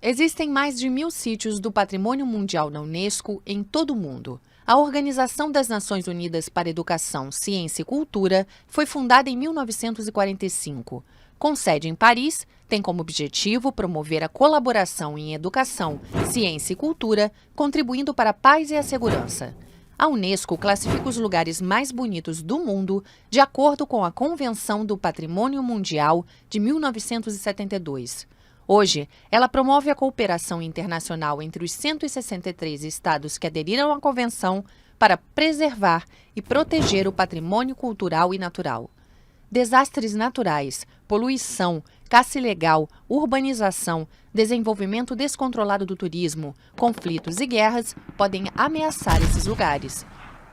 Existem mais de 1.000 sítios do Patrimônio Mundial na Unesco em todo o mundo. A Organização das Nações Unidas para Educação, Ciência e Cultura foi fundada em 1945. Com sede em Paris, tem como objetivo promover a colaboração em educação, ciência e cultura, contribuindo para a paz e a segurança. A Unesco classifica os lugares mais bonitos do mundo de acordo com a Convenção do Patrimônio Mundial de 1972. Hoje, ela promove a cooperação internacional entre os 163 estados que aderiram à Convenção para preservar e proteger o patrimônio cultural e natural. Desastres naturais, poluição, caça ilegal, urbanização, desenvolvimento descontrolado do turismo, conflitos e guerras podem ameaçar esses lugares.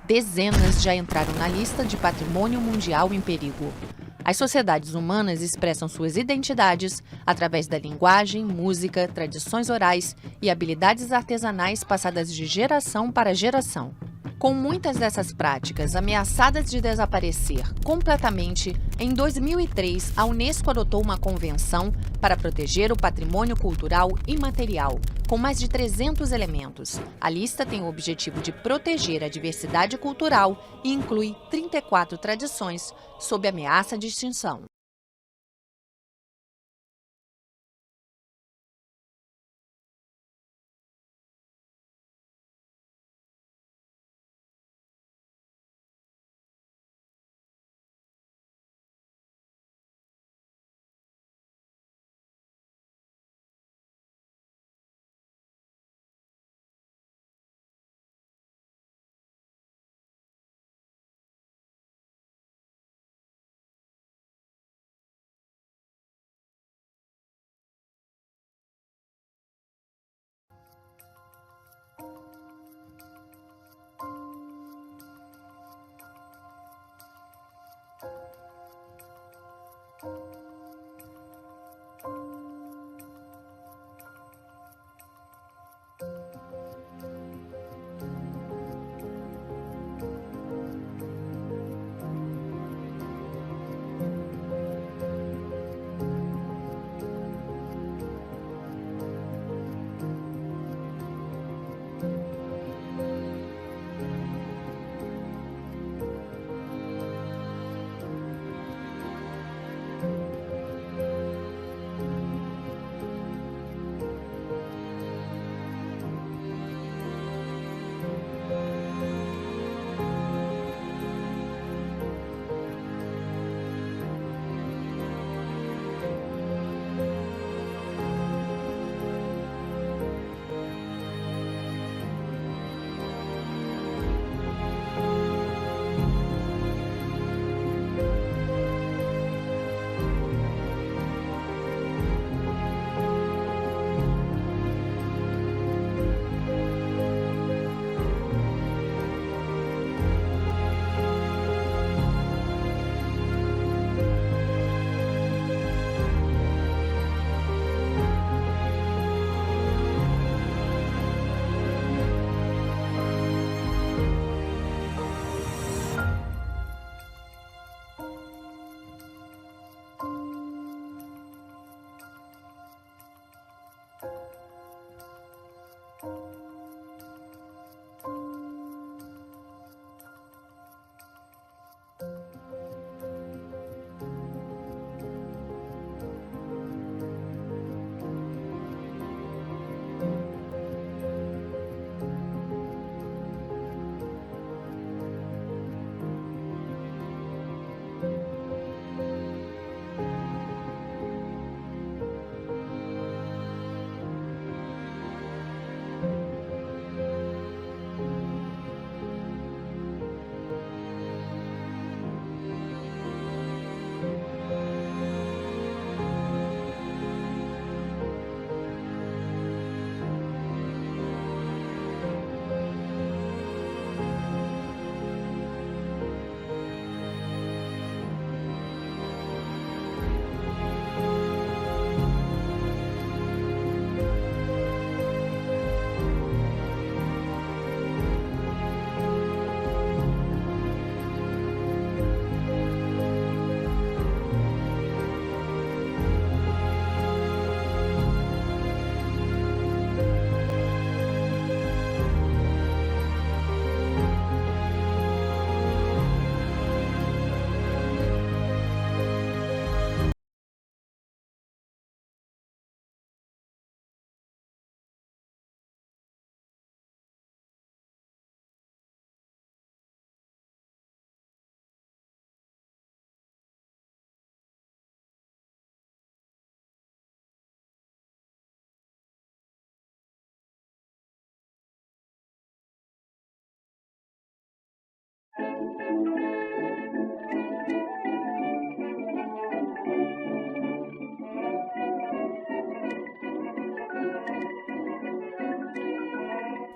Dezenas já entraram na lista de patrimônio mundial em perigo. As sociedades humanas expressam suas identidades através da linguagem, música, tradições orais e habilidades artesanais passadas de geração para geração. Com muitas dessas práticas ameaçadas de desaparecer completamente, em 2003, a Unesco adotou uma convenção para proteger o patrimônio cultural imaterial, com mais de 300 elementos. A lista tem o objetivo de proteger a diversidade cultural e inclui 34 tradições sob ameaça de extinção.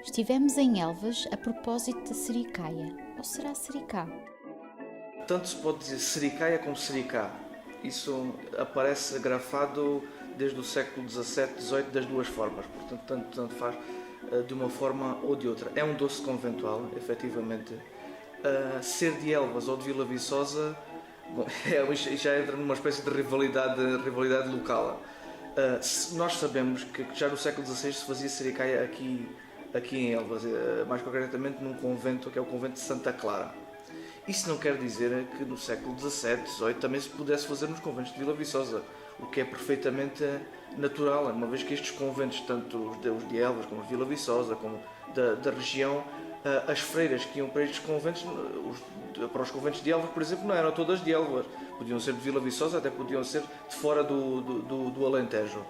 Estivemos em Elvas a propósito da sericaia, ou será sericá? Tanto se pode dizer sericaia como sericá. Isso aparece grafado desde o século XVII, XVIII das duas formas, portanto tanto faz de uma forma ou de outra. É um doce conventual, efetivamente. Ser de Elvas ou de Vila Viçosa, bom, já entra numa espécie de rivalidade local. Nós sabemos que já no século XVI se fazia sericaia aqui em Elvas, mais concretamente num convento que é o convento de Santa Clara. Isso não quer dizer que no século XVII, XVIII também se pudesse fazer nos conventos de Vila Viçosa, o que é perfeitamente natural, uma vez que estes conventos, tanto os de Elvas como de Vila Viçosa, como da região, as freiras que iam para estes conventos, para os conventos de Elvas, por exemplo, não eram todas de Elvas, podiam ser de Vila Viçosa, até podiam ser de fora do Alentejo.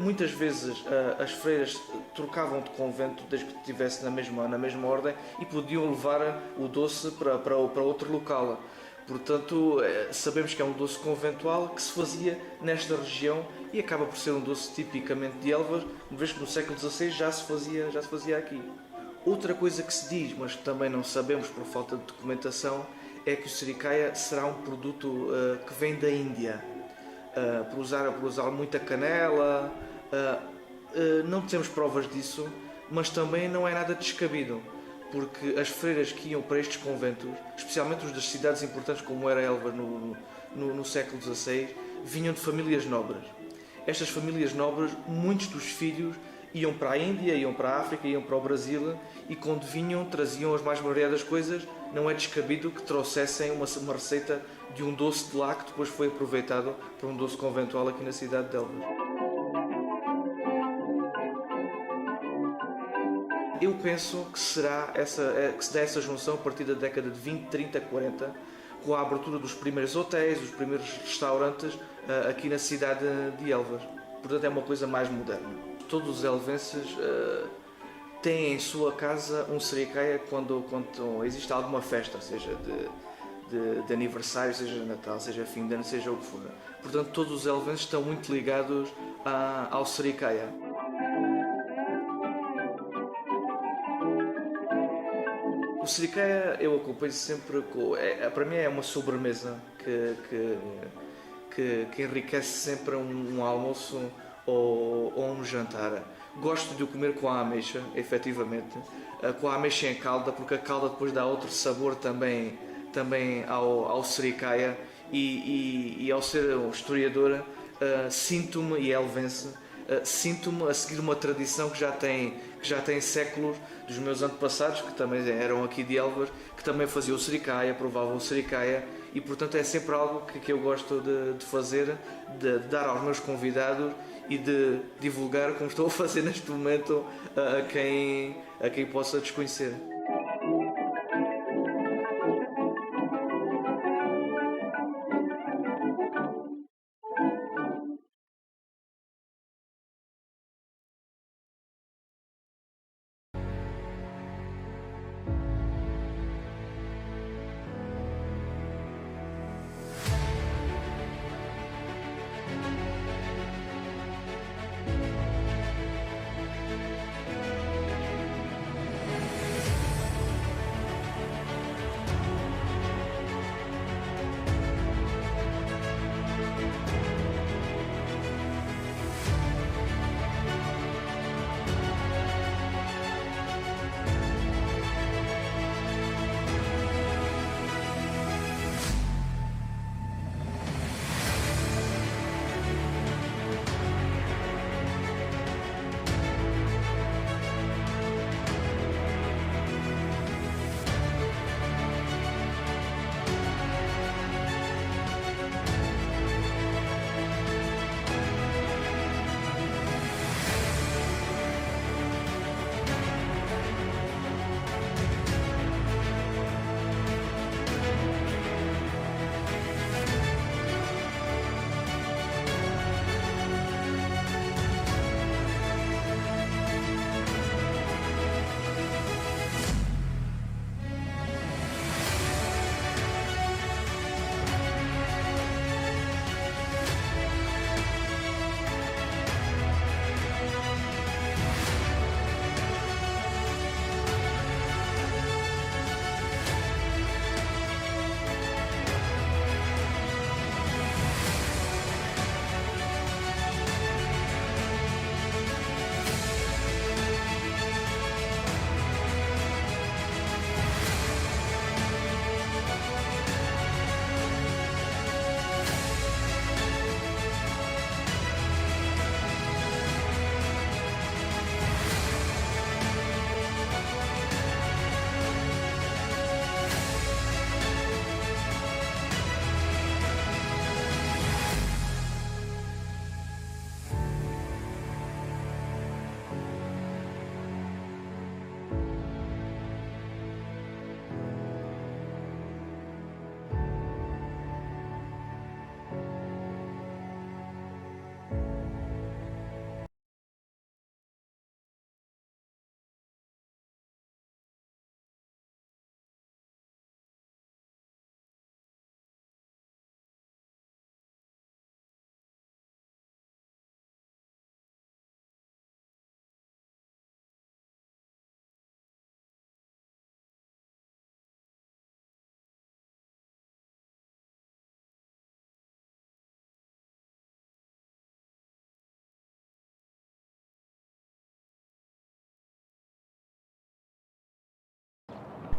Muitas vezes as freiras trocavam de convento desde que estivesse na mesma ordem e podiam levar o doce para outro local. Portanto, sabemos que é um doce conventual que se fazia nesta região e acaba por ser um doce tipicamente de Elvas, uma vez que no século XVI já se fazia aqui. Outra coisa que se diz, mas que também não sabemos por falta de documentação, é que o sericaia será um produto que vem da Índia. Por usar muita canela, não temos provas disso, mas também não é nada descabido, porque as freiras que iam para estes conventos, especialmente os das cidades importantes como era Elvas no século XVI, vinham de famílias nobres. Estas famílias nobres, muitos dos filhos iam para a Índia, iam para a África, iam para o Brasil e quando vinham traziam as mais variadas coisas. Não é descabido que trouxessem uma receita de um doce de lá que depois foi aproveitado para um doce conventual aqui na cidade de Elvas. Eu penso que se dá essa junção a partir da década de 20, 30, 40, com a abertura dos primeiros hotéis, dos primeiros restaurantes aqui na cidade de Elvas. Portanto, é uma coisa mais moderna. Todos os elvenses têm em sua casa um sericaia quando existe alguma festa, seja de aniversário, seja de Natal, seja fim de ano, seja o que for. Portanto, todos os elvenses estão muito ligados ao sericaia. O sericaia eu acompanho sempre para mim é uma sobremesa que enriquece sempre um almoço ou um jantar. Gosto de o comer com a ameixa, efetivamente, com a ameixa em calda, porque a calda depois dá outro sabor também ao sericaia e ao ser um historiador, sinto-me, e elvense, sinto-me a seguir uma tradição que já tem séculos dos meus antepassados, que também eram aqui de Elvas, que também faziam o sericaia, provavam o sericaia e portanto é sempre algo que eu gosto de fazer, de dar aos meus convidados e de divulgar como estou a fazer neste momento a quem possa desconhecer.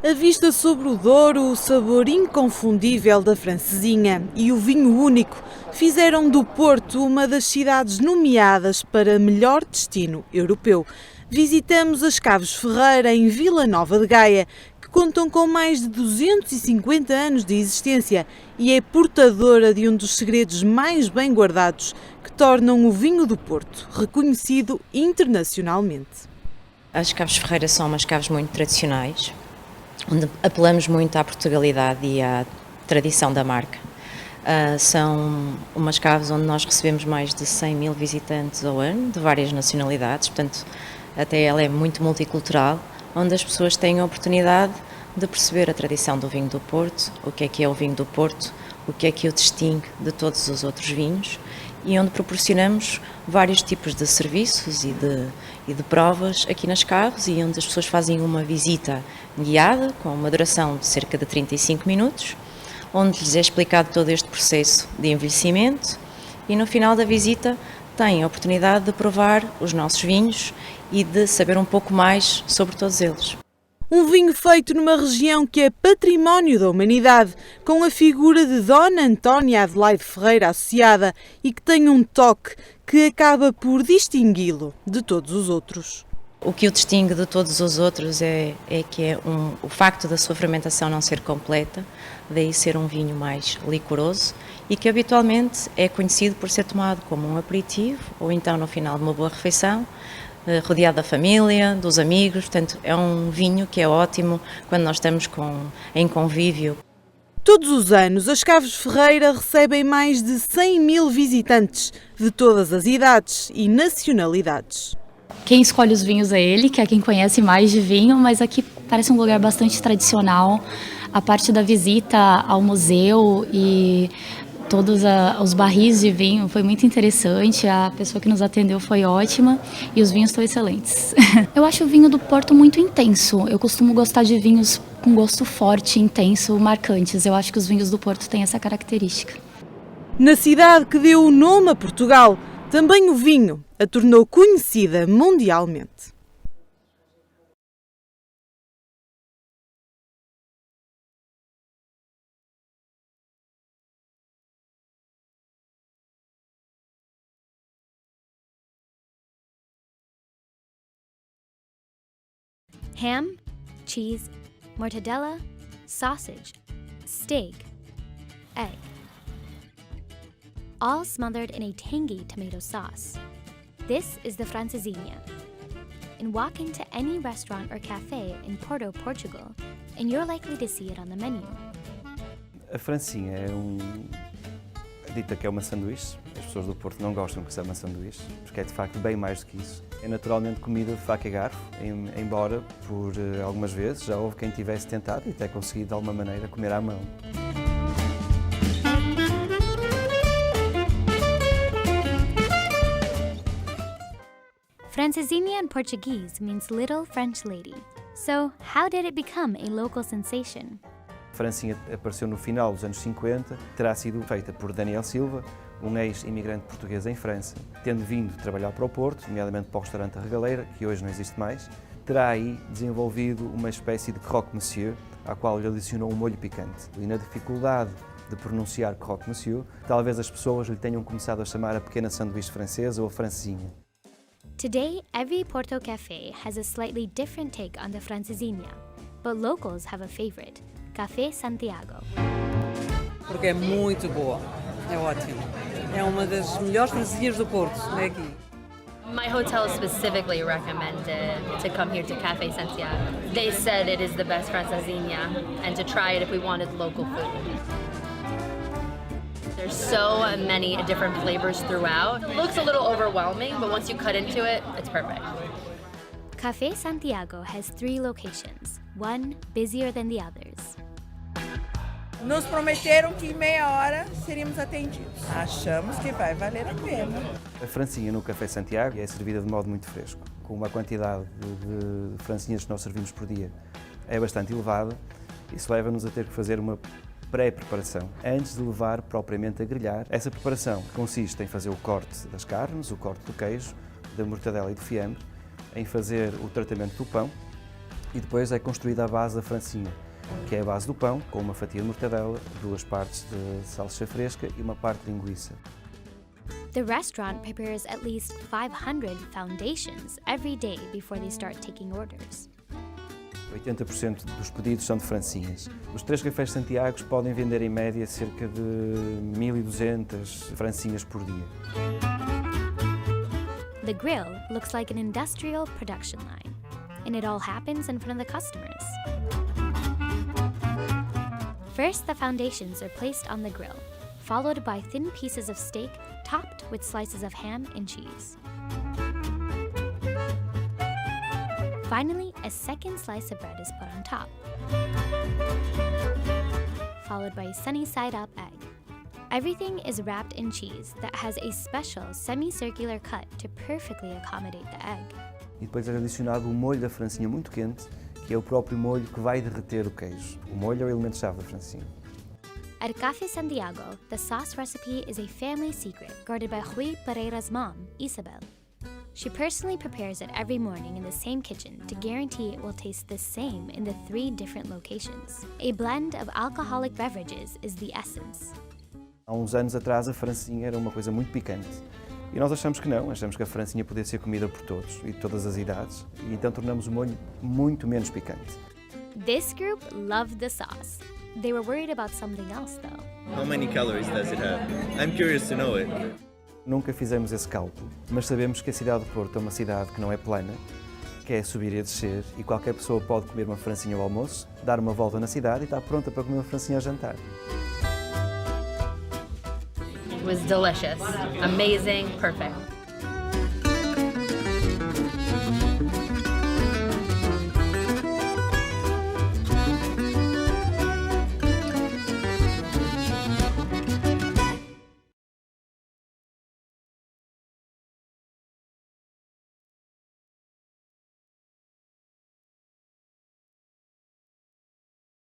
A vista sobre o Douro, o sabor inconfundível da francesinha e o vinho único fizeram do Porto uma das cidades nomeadas para melhor destino europeu. Visitamos as Caves Ferreira em Vila Nova de Gaia, que contam com mais de 250 anos de existência e é portadora de um dos segredos mais bem guardados que tornam o vinho do Porto reconhecido internacionalmente. As Caves Ferreira são umas caves muito tradicionais, onde apelamos muito à Portugalidade e à tradição da marca. São umas caves onde nós recebemos mais de 100 mil visitantes ao ano, de várias nacionalidades, portanto, até ela é muito multicultural, onde as pessoas têm a oportunidade de perceber a tradição do vinho do Porto, o que é o vinho do Porto, o que o distingue de todos os outros vinhos, e onde proporcionamos vários tipos de serviços e de provas aqui nas caves, e onde as pessoas fazem uma visita guiada com uma duração de cerca de 35 minutos, onde lhes é explicado todo este processo de envelhecimento, e no final da visita têm a oportunidade de provar os nossos vinhos e de saber um pouco mais sobre todos eles. Um vinho feito numa região que é património da humanidade, com a figura de Dona Antónia Adelaide Ferreira associada e que tem um toque que acaba por distingui-lo de todos os outros. O que o distingue de todos os outros é o facto da sua fermentação não ser completa, daí ser um vinho mais licoroso e que habitualmente é conhecido por ser tomado como um aperitivo ou então no final de uma boa refeição, rodeado da família, dos amigos, portanto é um vinho que é ótimo quando nós estamos em convívio. Todos os anos, as Caves Ferreira recebem mais de 100 mil visitantes de todas as idades e nacionalidades. Quem escolhe os vinhos é ele, que é quem conhece mais de vinho, mas aqui parece um lugar bastante tradicional. A parte da visita ao museu e todos os barris de vinho foi muito interessante, a pessoa que nos atendeu foi ótima e os vinhos estão excelentes. Eu acho o vinho do Porto muito intenso, eu costumo gostar de vinhos com gosto forte, intenso, marcantes. Eu acho que os vinhos do Porto têm essa característica. Na cidade que deu o nome a Portugal, também o vinho a tornou conhecida mundialmente. Ham, cheese, mortadella, sausage, steak, egg. All smothered in a tangy tomato sauce. This is the francesinha. And walk into any restaurant or cafe in Porto, Portugal, and you're likely to see it on the menu. A francesinha é dita que é uma sanduíche. As pessoas do Porto não gostam que seja uma sanduíche, porque é de facto bem mais do que isso. É naturalmente comida de faca e garfo, embora por algumas vezes já houve quem tivesse tentado e até conseguido de alguma maneira comer à mão. Francesinha in Portuguese means little French lady. So, how did it become a local sensation? A francesinha apareceu no final dos anos 50, terá sido feita por Daniel Silva, um ex-imigrante português em França, tendo vindo trabalhar para o Porto, nomeadamente para o restaurante A Regaleira, que hoje não existe mais, terá aí desenvolvido uma espécie de croque monsieur, à qual lhe adicionou um molho picante. E na dificuldade de pronunciar croque monsieur, talvez as pessoas lhe tenham começado a chamar a pequena sanduíche francesa ou a francesinha. Today, every Porto cafe has a slightly different take on the francesinha, but locals have a favorite, Café Santiago. Porque é muito boa, é ótimo. É uma das melhores francesinhas do Porto, é aqui. My hotel specifically recommended to come here to Café Santiago. They said it is the best francesinha and to try it if we wanted local food. There's so many different flavors throughout. It looks a little overwhelming, but once you cut into it, it's perfect. Café Santiago has 3 locations, one busier than the others. Nos prometeram que em meia hora seríamos atendidos. Achamos que vai valer a pena. A francesinha no Café Santiago é servida de modo muito fresco, com uma quantidade de francesinhas que nós servimos por dia é bastante elevada. Isso leva-nos a ter que fazer uma pré-preparação, antes de levar propriamente a grelhar. Essa preparação consiste em fazer o corte das carnes, o corte do queijo, da mortadela e do fiambre, em fazer o tratamento do pão, E depois é construída a base da francesinha, que é a base do pão, com uma fatia de mortadela, 2 partes de salsicha fresca e uma parte de linguiça. The restaurant prepares at least 500 foundations every day before they start taking orders. 80% dos pedidos são de francesinhas. Os 3 cafés de Santiago podem vender em média cerca de 1.200 francesinhas por dia. The grill looks like an industrial production line, and it all happens in front of the customers. First, the foundations are placed on the grill, followed by thin pieces of steak topped with slices of ham and cheese. Finally, a second slice of bread is put on top, followed by a sunny-side-up egg. Everything is wrapped in cheese that has a special semicircular cut to perfectly accommodate the egg. E depois é adicionado o molho da francesinha muito quente, que é o próprio molho que vai derreter o queijo. O molho é o elemento-chave da francesinha. At Café Santiago, the sauce recipe is a family secret guarded by Rui Pereira's mom, Isabel. She personally prepares it every morning in the same kitchen to guarantee it will taste the same in the 3 different locations. A blend of alcoholic beverages is the essence. Há uns anos atrás a francesinha era uma coisa muito picante. E nós achamos que não, achamos que a francesinha podia ser comida por todos e de todas as idades, e então tornamos o molho muito menos picante. This group loved the sauce. They were worried about something else though. How many calories does it have? I'm curious to know it. Nunca fizemos esse cálculo, mas sabemos que a cidade de Porto é uma cidade que não é plana, que é subir e descer, e qualquer pessoa pode comer uma francesinha ao almoço, dar uma volta na cidade e está pronta para comer uma francesinha ao jantar. It was delicious, amazing, perfect.